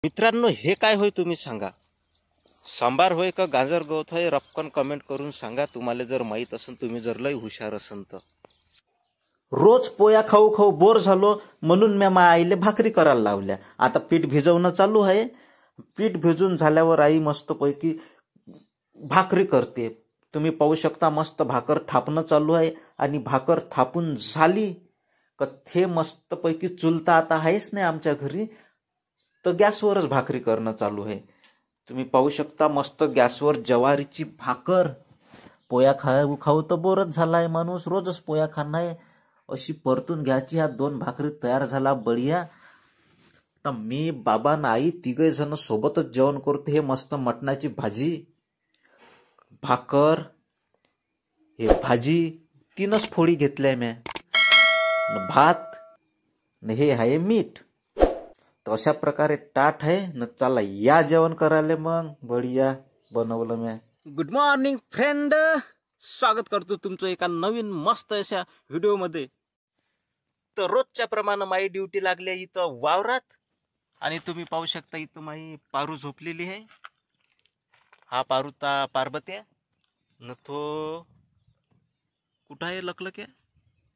मित्रांनो, हे काय होय तुम्ही सांगा? सांबार होय का गाजर गवत होय? रक्कन कमेंट करून सांगा. तुम्हाला जर माहित असेल, तुम्ही जर लय हुशार असन तर. रोज पोया खाऊ खाऊ बोर झालो म्हणून मी माझ्या आईले भाकरी करायला लावल्या. आता पीठ भिजवणं चालू आहे. पीठ भिजून झाल्यावर आई मस्तपैकी भाकरी करते. तुम्ही पाहू शकता, मस्त भाकर थापणं चालू आहे. आणि भाकर थापून झाली का ते मस्तपैकी चुलता आता आहेच नाही आमच्या घरी, तर गॅसवरच भाकरी करणं चालू आहे. तुम्ही पाहू शकता, मस्त गॅसवर ज्वारीची भाकर. पोया खाऊ खाऊ तर बोरच झालाय माणूस, रोजच पोया खाणार अशी परतून घ्यायची. ह्या 2 भाकरी तयार झाला बढिया. तर मी बाबा आणि आई तिघे जण सोबतच जेवण करतो. हे मस्त मटणाची भाजी, भाकर, हे भाजी 3च फोडी घेतल्या म्या, भात न हे आहे मीठ. तर अशा प्रकारे टाट आहे न. चला या जेवण करायला मग. बढिया बनवलं म्या. गुड मॉर्निंग फ्रेंड, स्वागत करतो तुमचं एका नवीन मस्त अशा व्हिडिओमध्ये. तर रोजच्या प्रमाणे माझी ड्युटी लागली आहे इथं वावरात. आणि तुम्ही पाहू शकता, इथं माझी पारू झोपलेली आहे. हा पारूता पार्वत्या न तो कुठं आहे?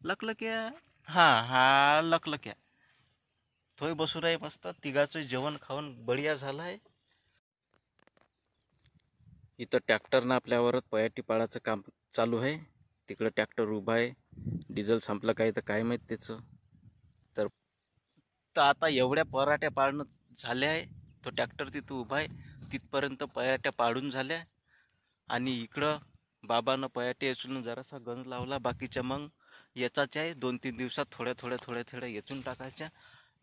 लकलक्या. हा लकलक्या थोय बसून आहे मस्त. तिघाचं जेवण खाऊन बढिया झालं आहे. इथं ट्रॅक्टरनं आपल्यावर पयाटी पाडायचं काम चालू आहे. तिकडं ट्रॅक्टर उभा आहे. डिझेल संपलं काय तर काय माहीत त्याचं. तर आता एवढ्या पराठ्या पाडणं झाल्या आहे. तो ट्रॅक्टर तिथं उभा आहे. तिथपर्यंत पयाट्या पाडून झाल्या. आणि इकडं बाबानं पयाटे येचून जरासा गंज लावला. बाकीच्या मग याचाच आहे. 2-3 दिवसात थोड्या येचून टाकायच्या.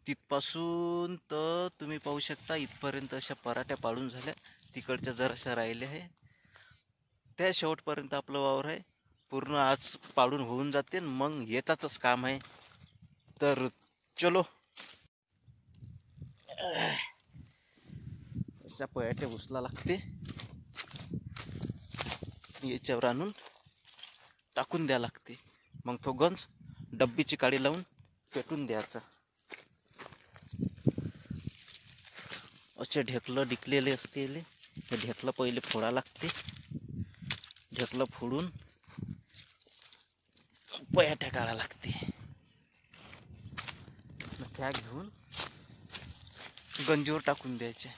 तिथपासून तर तुम्ही पाहू शकता इथपर्यंत अशा पराठ्या पाडून झाल्या. तिकडच्या जराशा राहिल्या आहे. त्या शेवटपर्यंत आपलं वावर आहे. पूर्ण आज पाडून होऊन जाते. मग याचाच काम आहे. तर चलो, अशा पयाट्या उचला लागते. याच्यावर आणून टाकून द्या लागते. मग तो गंज डब्बीची काडी लावून पेटून द्यायचा. असे ढेकलं डिकलेले असते. हे ढेकलं पहिले फोडा लागते. ढेकलं फोडून पयाट्या काढा लागते. त्या घेऊन गंजीवर टाकून द्यायचे.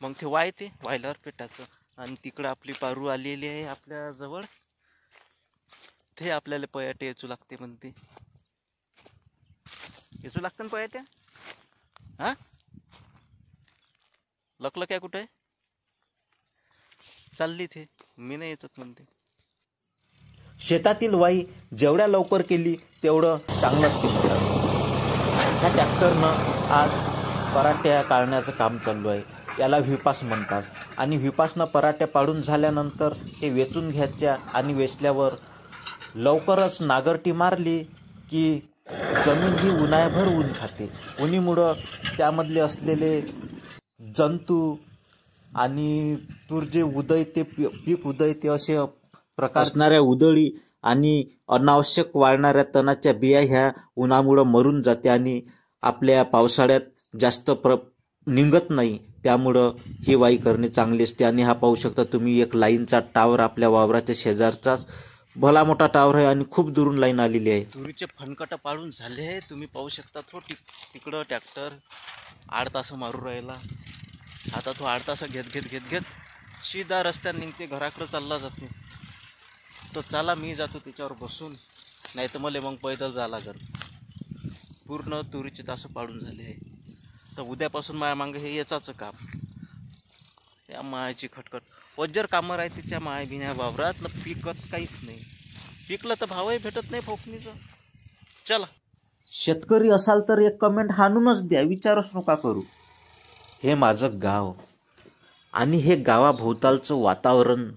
मग ते वायल्यावर पेटायचं. आणि तिकडं आपली पारू आलेली आहे आपल्या जवळ. ते आपल्याला पयाट्या येचू लागते म्हणते. येचू लागतं ना पयाट्या? हा, लकलक्या कुठे आहे? चालली ते, मी नाही येचत म्हणते. शेतातील वाई जेवढ्या लवकर केली तेवढं चांगलं असते. ह्या ट्रॅक्टरनं आज पराठ्या काढण्याचं काम चालू आहे. याला व्हिपास म्हणतात. आणि व्हिपासनं पराठ्या पाडून झाल्यानंतर हे वेचून घ्यायच्या. आणि वेचल्यावर लवकरच नागरटी मारली की जमीन ही उन्हाळ्याभर ऊन खाते. उन्हीमुळं त्यामधले असलेले जंतू आणि तूर जे उदयते, पीक उदयते, असे प्रकार असणाऱ्या उदळी आणि अनावश्यक वाढणाऱ्या तणाच्या बिया ह्या उन्हामुळं मरून जाते. आणि आपल्या पावसाळ्यात जास्त निघत नाही. त्यामुळं ही वाई करणे चांगली असते. आणि हा पाहू शकता तुम्ही, एक लाईनचा टावर आपल्या वावराच्या शेजारचाच भला मोठा टावर आहे. आणि खूप दुरून लाईन आलेली आहे. तुरीचे फणकट पाडून झाले आहे. तुम्ही पाहू शकता. तो तिकडं ट्रॅक्टर 8 तास मारू राहिला. आता तो 8 तास घेत सीधा रस्त्यात निघते, घराकडं चालला जाते. तर चला, मी जातो त्याच्यावर बसून. नाही तर मला मग पैदल जायला लागल. पूर्ण तुरीचे तास पाडून झाले आहे. तर उद्यापासून माझ्या मागं हे याचाचं काम. त्या मायाची खटखट वज्जर कामं राहते तिच्या माय बिन्या वावरात. पिकत काहीच नाही. पिकलं तर भावही भेटत नाही फोकणीचं. चला, शेतकरी असाल तर एक कमेंट हाणूनच द्या, विचारच नका करू. हे माझं गाव आणि हे गावाभोवतालचं वातावरण,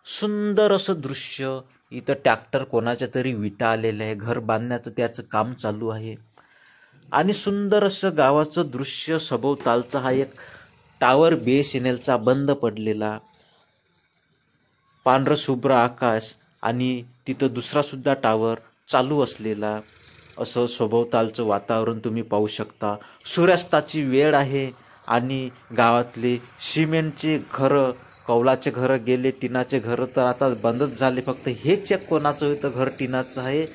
सुंदर असं दृश्य. इथं ट्रॅक्टर कोणाच्या तरी विटा आलेलं आहे. घर बांधण्याचं त्याचं काम चालू आहे. आणि सुंदर असं गावाचं दृश्य सभोवतालचा. हा एक टावर BSNLचा बंद पडलेला, पांढरं शुभ्र आकाश आणि तिथं दुसरा सुद्धा टावर चालू असलेला, असं सभोवतालचं वातावरण तुम्ही पाहू शकता. सूर्यास्ताची वेळ आहे आणि गावातले सिमेंटचे घरं, कौलाचे घरं गेले, टिनाचे घरं तर आता बंदच झाले. फक्त हे चेक कोणाचं होतं, घर टिनाचं आहे,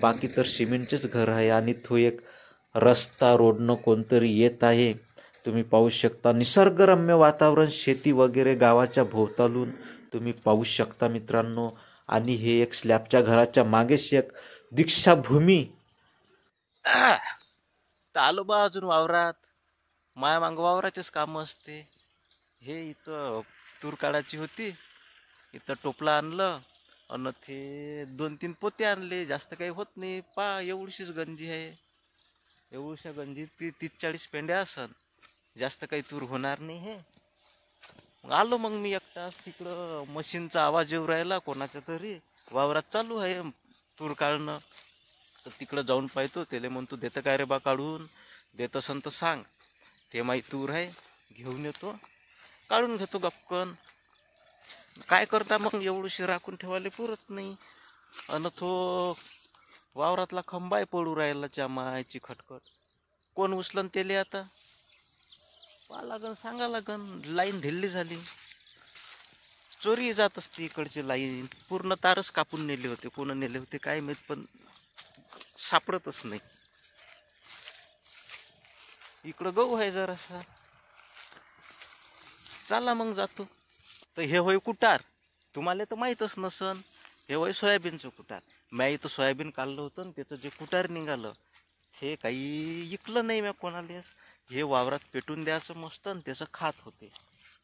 बाकी तर सिमेंटचेच घर आहे. आणि तो एक रस्ता रोडनं कोणतरी येत आहे. तुम्ही पाहू शकता निसर्गरम्य वातावरण, शेती वगैरे गावाच्या भोवतालून तुम्ही पाहू शकता मित्रांनो. आणि हे एक स्लॅबच्या घराच्या मागेच एक दीक्षाभूमी. तर आलो बा अजून वावरात. माया मांग वावराचेच काम असते. हे इथं तूर काढायची होती, इथं टोपला आणलं अन ते 2-3 पोते आणले. जास्त काही होत नाही. एवढीशीच गंजी आहे. एवढ्या गंजीत ती 30-40 पेंड्या असन. जास्त काही तूर होणार नाही. हे आलो मग मी एकटाच. तिकडं मशीनचा आवाज येऊ राहिला कोणाच्या तरी. वावरात चालू आहे तूर काढणं. तर तिकडं जाऊन पाहतो. त्याला म्हणतो देतं काय रे बा काढून. देत असन तर सांग. ते माही तूर आहे, घेऊन येतो, काढून घेतो गपकन. काय करता मग, एवढीशी राखून ठेवायला पुरत नाही. अन तो वावरातला खंबाय पडू राहिला, मायची खटखट. कोण उचलन तेले आता. पहा लागन, सांगा लागन. लाईन ढिल्ली झाली. चोरी जात असते इकडची लाईन. पूर्ण तारच कापून नेले होते. कोण नेले होते काय माहित, पण सापडतच नाही. इकडं गहू आहे जरासा. चला मग जातो. तर हे होय कुटार. तुम्हाला तर माहीतच नसन. हे होय सोयाबीनचं कुटार. म्या इथं सोयाबीन काढलं होतं आणि त्याचं जे कुटार निघालं, हे काही इकलं नाही म्या कोणाला. हे वावरात पेटून द्यायचं मस्त आणि त्याचं खात होते.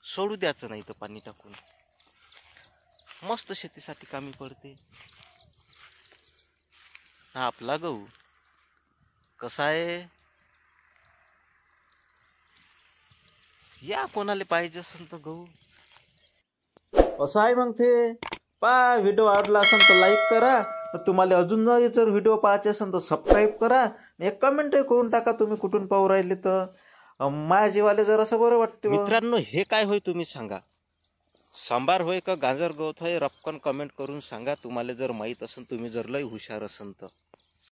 सोडू द्यायचं नाही तर पाणी टाकून. मस्त शेतीसाठी कामी पडते. हा आपला गहू कसा आहे. या कोणाला पाहिजे असेल तर गहू. असं आहे मग ते. व्हिडिओ आवडला असेल तर लाईक करा. तुम्हाला अजून जर व्हिडिओ पाहायचे असेल तर सबस्क्राईब करा. एक कमेंटही करून टाका तुम्ही कुठून पाहू राहिले. तर माझ्या जीवाला जर असं बरं वाटतं. मित्रांनो, हे काय होय तुम्ही सांगा. सांबार होय का गाजर गवत होय, रपकन कमेंट करून सांगा. तुम्हाला जर माहीत असेल, तुम्ही जर लय हुशार असेल तर.